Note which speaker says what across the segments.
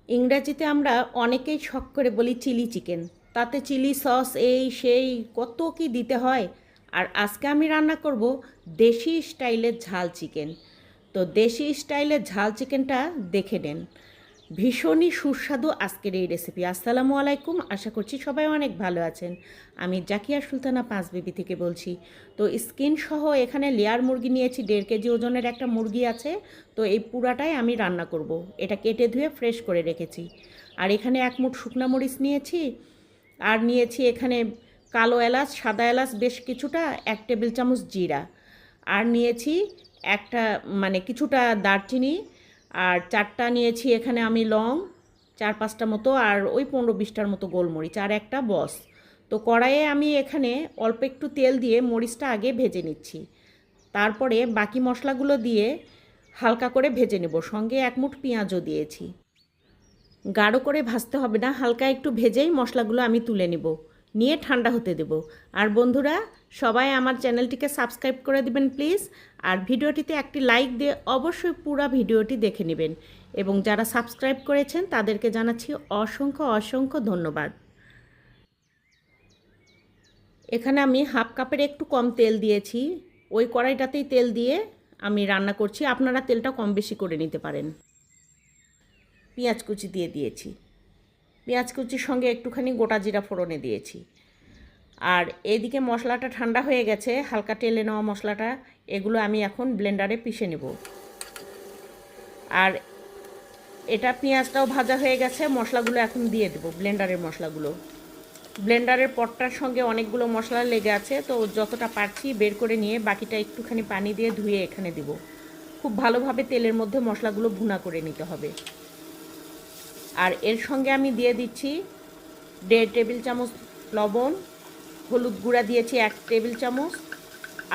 Speaker 1: ইংরাজিতে আমরা অনেকেই শখ করে বলি চিলি চিকেন, তাতে চিলি সস এই সেই কত কি দিতে হয়। আর আজকে আমি রান্না করব দেশি স্টাইলের ঝাল চিকেন। তো দেশি স্টাইলের ঝাল চিকেনটা দেখে নেন, ভীষণই সুস্বাদু আজকের এই রেসিপি। আসসালামু আলাইকুম, আশা করছি সবাই অনেক ভালো আছেন। আমি জাকিয়া সুলতানা পাঁচ বিবি থেকে বলছি। তো স্কিন সহ এখানে লেয়ার মুরগি নিয়েছি, 1.5 কেজি ওজনের একটা মুরগি আছে। তো এই পুরাটাই আমি রান্না করব। এটা কেটে ধুয়ে ফ্রেশ করে রেখেছি। আর এখানে 1 মুঠ শুকনা মরিচ নিয়েছি, আর নিয়েছি এখানে কালো এলাচ, সাদা এলাচ বেশ কিছুটা, 1 টেবিল চামচ জিরা, আর নিয়েছি একটা কিছুটা দারচিনি, আর 4টা নিয়েছি এখানে আমি লং, 4-5টা মতো, আর ওই 15-20টার মতো গোলমরিচ, আর একটা বস। তো কড়াইয়ে আমি এখানে অল্প একটু তেল দিয়ে মরিচটা আগে ভেজে নিচ্ছি, তারপরে বাকি মশলাগুলো দিয়ে হালকা করে ভেজে নেব। সঙ্গে 1 মুঠ পেঁয়াজও দিয়েছি। গাঢ় করে ভাজতে হবে না, হালকা একটু ভেজেই মশলাগুলো আমি তুলে নেব, নিয়ে ঠান্ডা হতে দেব। আর বন্ধুরা, সবাই আমার চ্যানেলটিকে সাবস্ক্রাইব করে দিবেন প্লিজ। আর ভিডিওটিতে একটি লাইক দিয়ে অবশ্যই পুরো ভিডিওটি দেখে নেবেন। এবং যারা সাবস্ক্রাইব করেছেন তাদেরকে জানাচ্ছি অসংখ্য অসংখ্য ধন্যবাদ। এখানে আমি হাফ কাপের একটু কম তেল দিয়েছি, ওই কড়াইটাতেই তেল দিয়ে আমি রান্না করছি। আপনারা তেলটা কম বেশি করে নিতে পারেন। পেঁয়াজ কুচি দিয়ে দিয়েছি, পেঁয়াজ কুচির সঙ্গে একটুখানি গোটা জিরা ফোড়নে দিয়েছি। আর এইদিকে মশলাটা ঠান্ডা হয়ে গেছে, হালকা টেলে নেওয়া মশলাটা, এগুলো আমি এখন ব্লেন্ডারে পিষে নেব। আর এটা পেঁয়াজটাও ভাজা হয়ে গেছে, মশলাগুলো এখন দিয়ে দেবো, ব্লেন্ডারের মশলাগুলো। ব্লেন্ডারের পটটার সঙ্গে অনেকগুলো মশলা লেগে আছে, তো যতটা পারছি বের করে নিয়ে বাকিটা একটুখানি পানি দিয়ে ধুয়ে এখানে দেব। খুব ভালোভাবে তেলের মধ্যে মশলাগুলো ভুনা করে নিতে হবে। আর এর সঙ্গে আমি দিয়ে দিচ্ছি 1.5 টেবিল চামচ লবণ, হলুদ গুঁড়া দিয়েছি 1 টেবিল চামচ,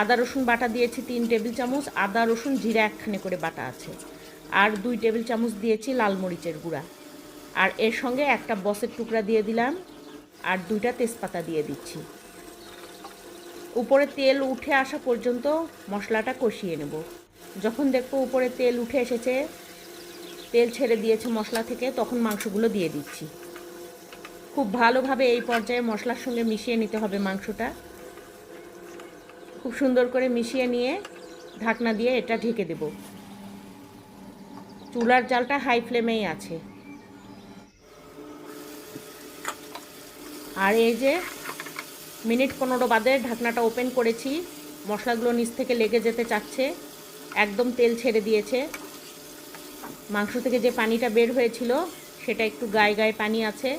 Speaker 1: আদা রসুন বাটা দিয়েছি 3 টেবিল চামচ, আদা রসুন জিরা একখানে করে বাটা আছে, আর 2 টেবিল চামচ দিয়েছি লাল মরিচের গুঁড়া। আর এর সঙ্গে একটা বসের টুকরা দিয়ে দিলাম, আর 2টা তেজপাতা দিয়ে দিচ্ছি। উপরে তেল উঠে আসা পর্যন্ত মশলাটা কষিয়ে নেব। যখন দেখবো উপরে তেল উঠে এসেছে, তেল ছেড়ে দিয়েছে মশলা থেকে, তখন মাংসগুলো দিয়ে দিচ্ছি। খুব ভালোভাবে এই পর্যায়ে মশলার সঙ্গে মিশিয়ে নিতে হবে মাংসটা। খুব সুন্দর করে মিশিয়ে নিয়ে ঢাকনা দিয়ে এটা ঢেকে দেব। চুলার জালটা হাই ফ্লেমেই আছে। আর এই যে মিনিট 15 বাদে ঢাকনাটা ওপেন করেছি, মশলাগুলো নিচ থেকে লেগে যেতে চাচ্ছে, একদম তেল ছেড়ে দিয়েছে। মাংস থেকে যে পানিটা বের হয়েছিল সেটা একটু গায়ে গায়ে পানি আছে,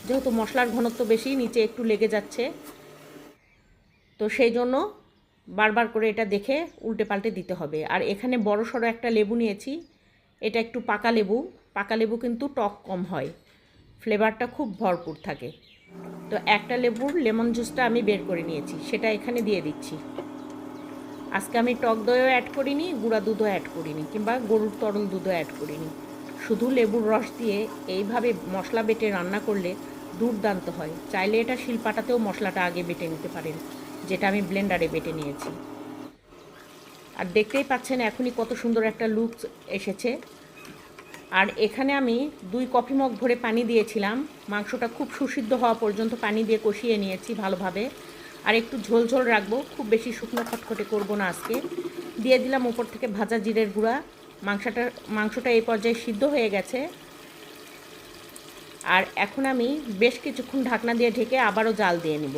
Speaker 1: যেহেতু মশলার ঘনত্ব বেশি, নিচে একটু লেগে যাচ্ছে। তো সেই জন্য বারবার করে এটা দেখে উল্টে পাল্টে দিতে হবে। আর এখানে বড় সড়ো একটা লেবু নিয়েছি, এটা একটু পাকা লেবু। পাকা লেবু কিন্তু টক কম হয়, ফ্লেভারটা খুব ভরপুর থাকে। তো একটা লেবুর লেমন জুসটা আমি বের করে নিয়েছি, সেটা এখানে দিয়ে দিচ্ছি। আজকে আমি টক দইও অ্যাড করিনি, গুঁড়া দুধও অ্যাড করিনি, কিংবা গরুর তরল দুধও অ্যাড করিনি। শুধু লেবুর রস দিয়ে এইভাবে মশলা বেটে রান্না করলে দুর্দান্ত হয়। চাইলে এটা শিলপাটাতেও মশলাটা আগে বেটে নিতে পারেন, যেটা আমি ব্লেন্ডারে বেটে নিয়েছি। আর দেখতেই পাচ্ছেন এখনই কত সুন্দর একটা লুক এসেছে। আর এখানে আমি 2 কফি মগ ভরে পানি দিয়েছিলাম, মাংসটা খুব সুসিদ্ধ হওয়া পর্যন্ত পানি দিয়ে কষিয়ে নিয়েছি ভালোভাবে। আর একটু ঝোল ঝোল রাখবো, খুব বেশি শুকনো খটখটে করব না আজকে। দিয়ে দিলাম উপর থেকে ভাজা জিরের গুঁড়া। মাংসটা এই পর্যায়ে সিদ্ধ হয়ে গেছে। আর এখন আমি বেশ কিছুক্ষণ ঢাকনা দিয়ে ঢেকে আবারও জাল দিয়ে নিব,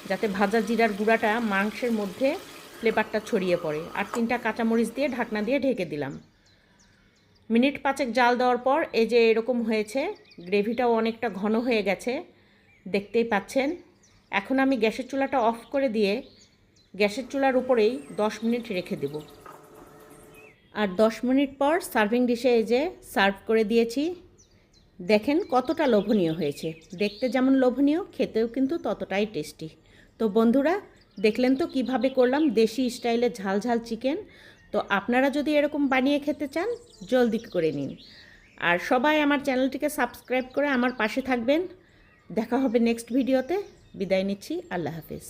Speaker 1: যাতে ভাজা জিরার গুঁড়াটা মাংসের মধ্যে ফ্লেভারটা ছড়িয়ে পড়ে। আর 3টা কাঁচামরিচ দিয়ে ঢাকনা দিয়ে ঢেকে দিলাম। মিনিট 5 জাল দেওয়ার পর এই যে এরকম হয়েছে, গ্রেভিটাও অনেকটা ঘন হয়ে গেছে, দেখতেই পাচ্ছেন। এখন আমি গ্যাসের চুলাটা অফ করে দিয়ে গ্যাসের চুলার উপরেই 10 মিনিট রেখে দেব। আর 10 মিনিট পর সার্ভিং ডিশে এই যে সার্ভ করে দিয়েছি। দেখেন কতটা লোভনীয় হয়েছে, দেখতে যেমন লোভনীয়, খেতেও কিন্তু ততটাই টেস্টি। তো বন্ধুরা, দেখলেন তো কিভাবে করলাম দেশি স্টাইলে ঝাল ঝাল চিকেন। তো আপনারা যদি এরকম বানিয়ে খেতে চান, জলদি করে নিন। আর সবাই আমার চ্যানেলটিকে সাবস্ক্রাইব করে আমার পাশে থাকবেন। দেখা হবে নেক্সট ভিডিওতে। বিদায় নিচ্ছি, আল্লাহ হাফেজ।